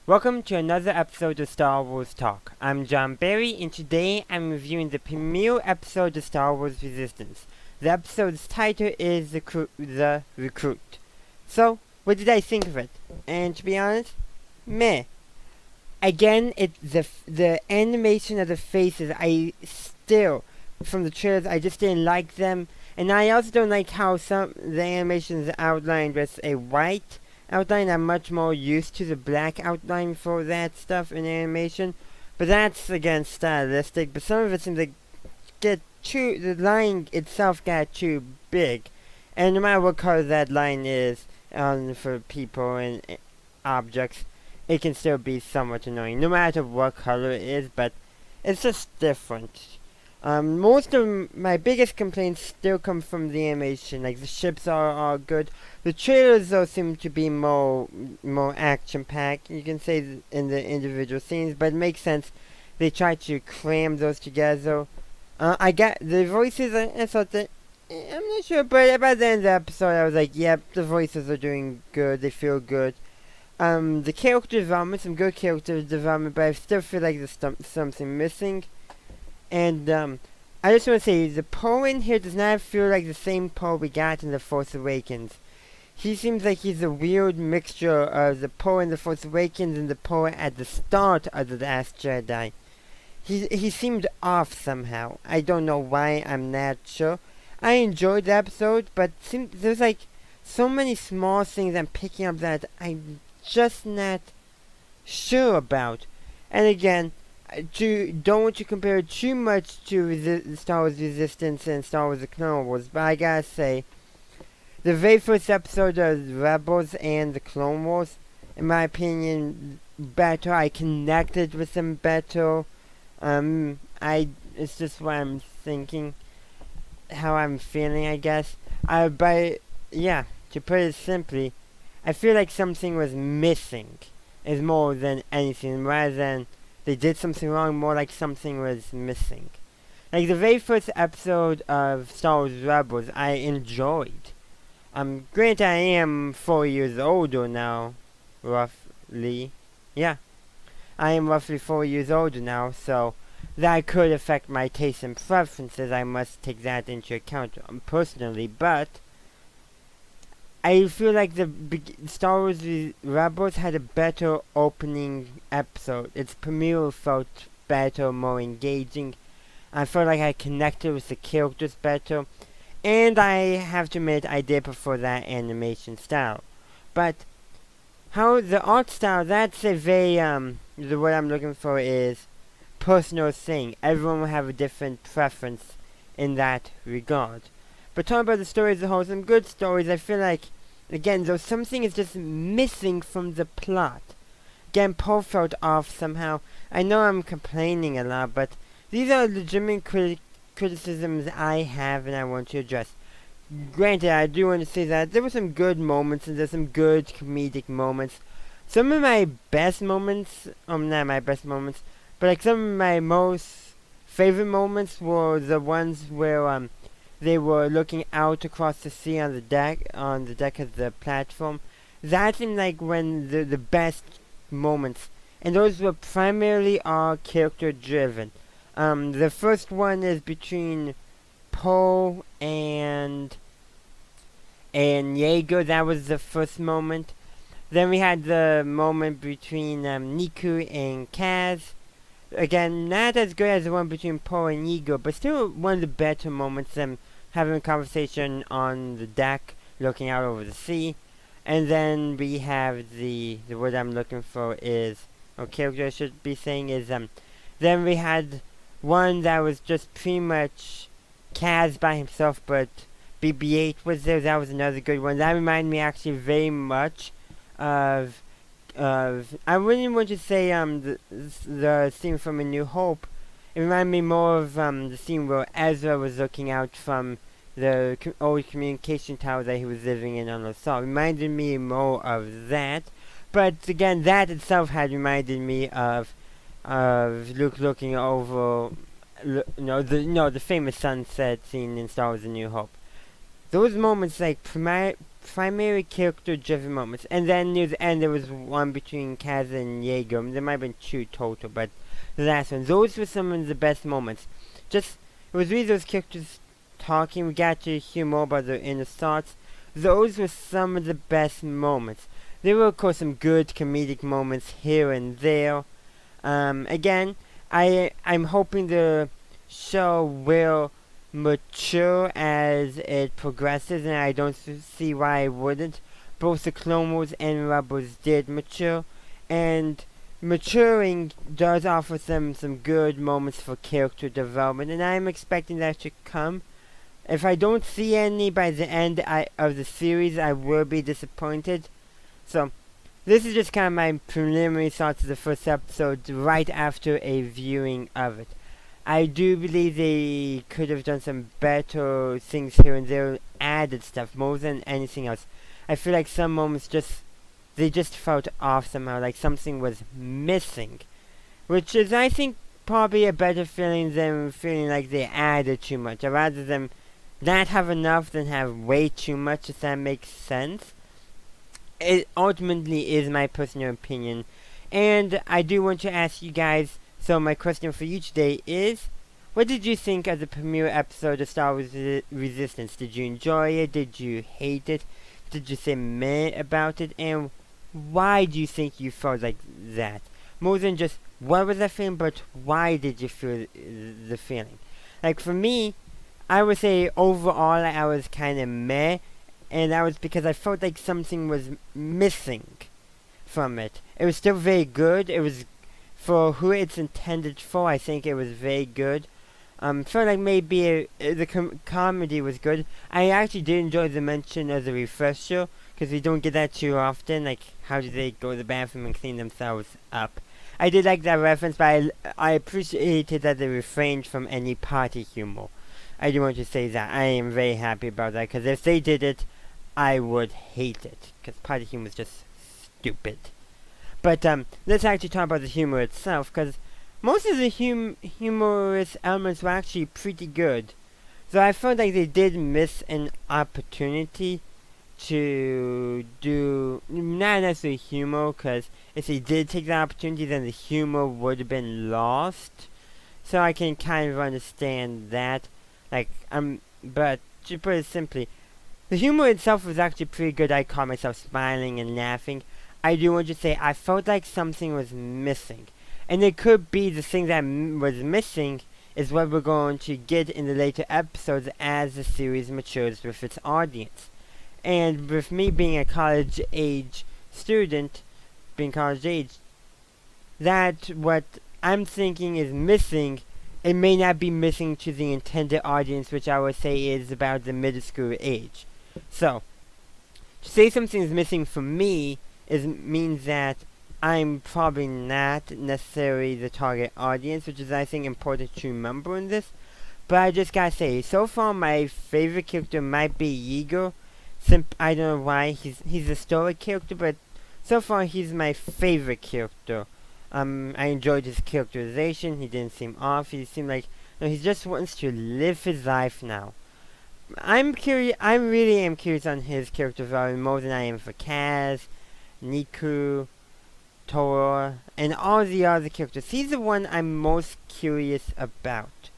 Welcome to another episode of Star Wars Talk. I'm John Barry, and today I'm reviewing the premiere episode of Star Wars Resistance. The episode's title is The Recruit. So, what did I think of it? And to be honest, meh. Again, the animation of the faces, from the trailers, I just didn't like them. And I also don't like how the animations outlined with a white outline. I'm much more used to the black outline for that stuff in animation. But that's, again, stylistic. But some of it seems like the line itself got too big. And no matter what color that line is for people and objects, it can still be somewhat annoying. No matter what color it is, but it's just different. Most of my biggest complaints still come from the animation. Like, the ships are good. The trailers, though, seem to be more action-packed, you can say, in the individual scenes, but it makes sense. They try to cram those together. I got the voices, I thought that, I'm not sure, but by the end of the episode, I was like, yep, the voices are doing good, they feel good. The character development, some good character development, but I still feel like there's something missing. And, I just want to say, the Poe in here does not feel like the same Poe we got in The Force Awakens. He seems like he's a weird mixture of the Poe in The Force Awakens and the Poe at the start of The Last Jedi. He seemed off somehow. I don't know why, I'm not sure. I enjoyed the episode, but there's like so many small things I'm picking up that I'm just not sure about. And again, don't want to compare it too much to the Star Wars Resistance and Star Wars The Clone Wars, but I gotta say, the very first episode of Rebels and The Clone Wars, in my opinion, better. I connected with them better. It's just what I'm thinking, how I'm feeling, I guess. But yeah, to put it simply, I feel like something was missing, is more than anything, rather than they did something wrong, more like something was missing. Like the very first episode of Star Wars Rebels, I enjoyed. Granted, I am 4 years older now, roughly. Yeah, I am roughly 4 years older now, so that could affect my tastes and preferences. I must take that into account personally, but I feel like the Star Wars Rebels had a better opening episode. Its premiere felt better, more engaging. I felt like I connected with the characters better. And I have to admit, I did prefer that animation style. But how the art style, that's a very, what I'm looking for is personal thing. Everyone will have a different preference in that regard. But talking about the story as a whole, some good stories. I feel like, again, though something is just missing from the plot. Again, Poe felt off somehow. I know I'm complaining a lot, but these are legitimate criticisms I have and I want to address. Granted, I do want to say that there were some good moments and there's some good comedic moments. Some of my best moments, not my best moments, but like some of my most favorite moments were the ones where, they were looking out across the sea on the deck of the platform. That seemed like when the best moments, and those were primarily all character driven. The first one is between Poe and Yeager. That was the first moment. Then we had the moment between Niku and Kaz. Again, not as good as the one between Poe and Yeager, but still one of the better moments. Them having a conversation on the deck, looking out over the sea. And then we have the word I'm looking for is, or character I should be saying is, then we had one that was just pretty much Kaz by himself, but BB-8 was there. That was another good one. That reminded me actually very much of I wouldn't want to say the scene from A New Hope. It reminded me more of the scene where Ezra was looking out from the old communication tower that he was living in on Lothal. It reminded me more of that. But again, that itself had reminded me of Luke looking over, the famous sunset scene in Star Wars: A New Hope. Those moments like primary character-driven moments. And then near the end, there was one between Kaz and Jaeger. There might have been two total, but the last one. Those were some of the best moments. It was really those characters talking. We got to hear more about their inner thoughts. Those were some of the best moments. There were, of course, some good comedic moments here and there. Again, I'm hoping the show will mature as it progresses, and I don't see why it wouldn't. Both the Clone Wars and Rebels did mature, and maturing does offer them some good moments for character development, and I'm expecting that to come. If I don't see any by the end of the series, I will be disappointed. So, this is just kind of my preliminary thoughts of the first episode right after a viewing of it. I do believe they could have done some better things here and there, added stuff more than anything else. I feel like some moments they just felt off somehow, like something was missing. Which is, I think, probably a better feeling than feeling like they added too much. I'd rather them not have enough than have way too much, if that makes sense. It ultimately is my personal opinion. And I do want to ask you guys, so my question for you today is, what did you think of the premiere episode of Star Wars Resistance? Did you enjoy it? Did you hate it? Did you say meh about it? And why do you think you felt like that? More than just, what was that feeling, but why did you feel the feeling? Like, for me, I would say overall I was kind of meh, and that was because I felt like something was missing from it. It was still very good. It was, for who it's intended for, I think it was very good. Felt like maybe the comedy was good. I actually did enjoy the mention of the refresher, because we don't get that too often. Like, how do they go to the bathroom and clean themselves up? I did like that reference, but I appreciated that they refrained from any party humor. I do want to say that. I am very happy about that, because if they did it, I would hate it, because party humor is just stupid. But let's actually talk about the humor itself, because most of the humorous elements were actually pretty good. So I felt like they did miss an opportunity to do, not necessarily humor, because if they did take that opportunity, then the humor would have been lost. So I can kind of understand that. Like, but to put it simply, the humor itself was actually pretty good. I caught myself smiling and laughing. I do want to say, I felt like something was missing. And it could be the thing that was missing is what we're going to get in the later episodes as the series matures with its audience. And with me being a college age student, that what I'm thinking is missing, it may not be missing to the intended audience, which I would say is about the middle school age. So, to say something is missing for me means that I'm probably not necessarily the target audience, which is, I think, important to remember in this. But I just gotta say, so far my favorite character might be Yigo. I don't know why, he's a story character, but so far he's my favorite character. I enjoyed his characterization. He didn't seem off. He seemed like, he just wants to live his life now. I'm curious. I really am curious on his character development more than I am for Kaz, Niku, Tora, and all the other characters. He's the one I'm most curious about.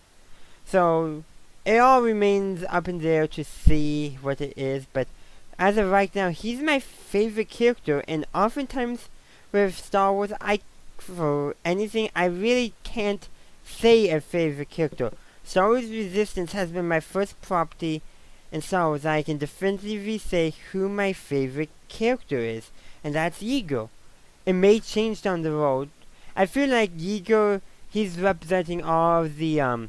So it all remains up in there to see what it is. But as of right now, he's my favorite character. And oftentimes with Star Wars, for anything, I really can't say a favorite character. Star Wars Resistance has been my first property in Star Wars. I can definitively say who my favorite character is, and that's Yigo. It may change down the road. I feel like Yigo, he's representing all of the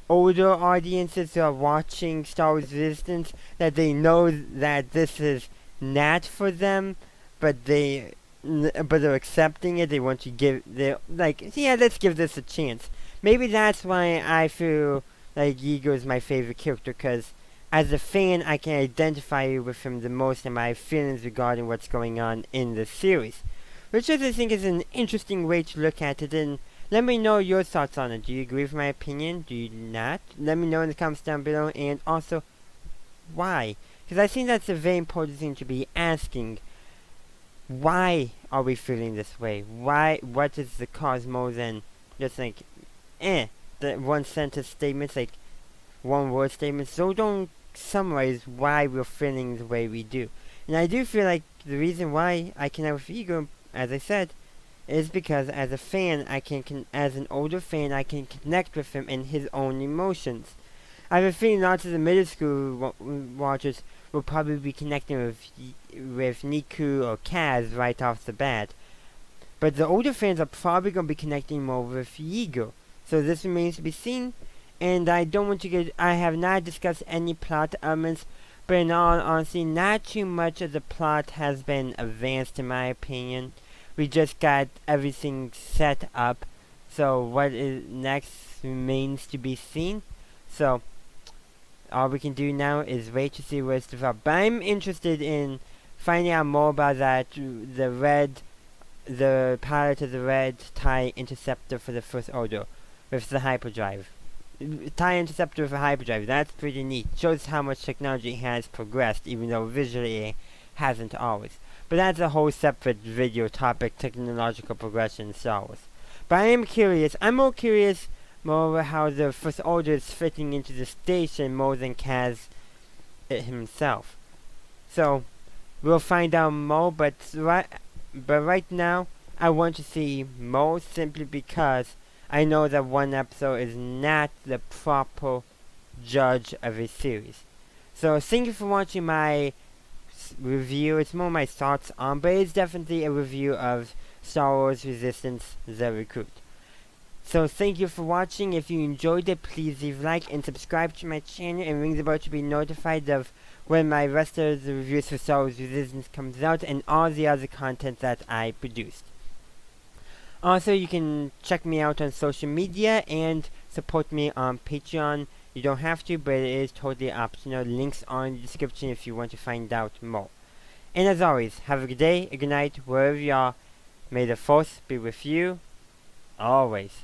older audiences who are watching Star Wars Resistance, that they know that this is not for them, but they're accepting it. They want to they're like, yeah, let's give this a chance. Maybe that's why I feel like Yigo is my favorite character, because as a fan, I can identify with him the most and my feelings regarding what's going on in the series. Which I think is an interesting way to look at it, and let me know your thoughts on it. Do you agree with my opinion? Do you not? Let me know in the comments down below, and also, why? Because I think that's a very important thing to be asking. Why are we feeling this way? What is the cause more than just like, the one sentence statements, like one word statements. So don't summarize why we're feeling the way we do. And I do feel like the reason why I connect with Ego, as I said, is because as a fan, as an older fan, I can connect with him and his own emotions. I have a feeling lots of the middle school watchers will probably be connecting with Niku or Kaz right off the bat. But the older fans are probably going to be connecting more with Yigo. So this remains to be seen. And I have not discussed any plot elements, but in all honesty, not too much of the plot has been advanced in my opinion. We just got everything set up. So what is next remains to be seen. So all we can do now is wait to see where it's developed. But I'm interested in finding out more about that, the pilot of the red TIE Interceptor for the First Order with the hyperdrive. TIE Interceptor with a hyperdrive, that's pretty neat. Shows how much technology has progressed, even though visually it hasn't always. But that's a whole separate video topic, technological progression in Star Wars. But I am curious, I'm more curious more how the First Order is fitting into the station more than Kaz himself. So, we'll find out more, but right now, I want to see more simply because I know that one episode is not the proper judge of a series. So, thank you for watching my review. It's more my thoughts on, but it's definitely a review of Star Wars Resistance: The Recruit. So thank you for watching. If you enjoyed it, please leave a like and subscribe to my channel and ring the bell to be notified of when my rest of the reviews for Star Wars Resistance comes out and all the other content that I produced. Also, you can check me out on social media and support me on Patreon. You don't have to, but it is totally optional. Links are in the description if you want to find out more. And as always, have a good day, a good night, wherever you are. May the Force be with you always.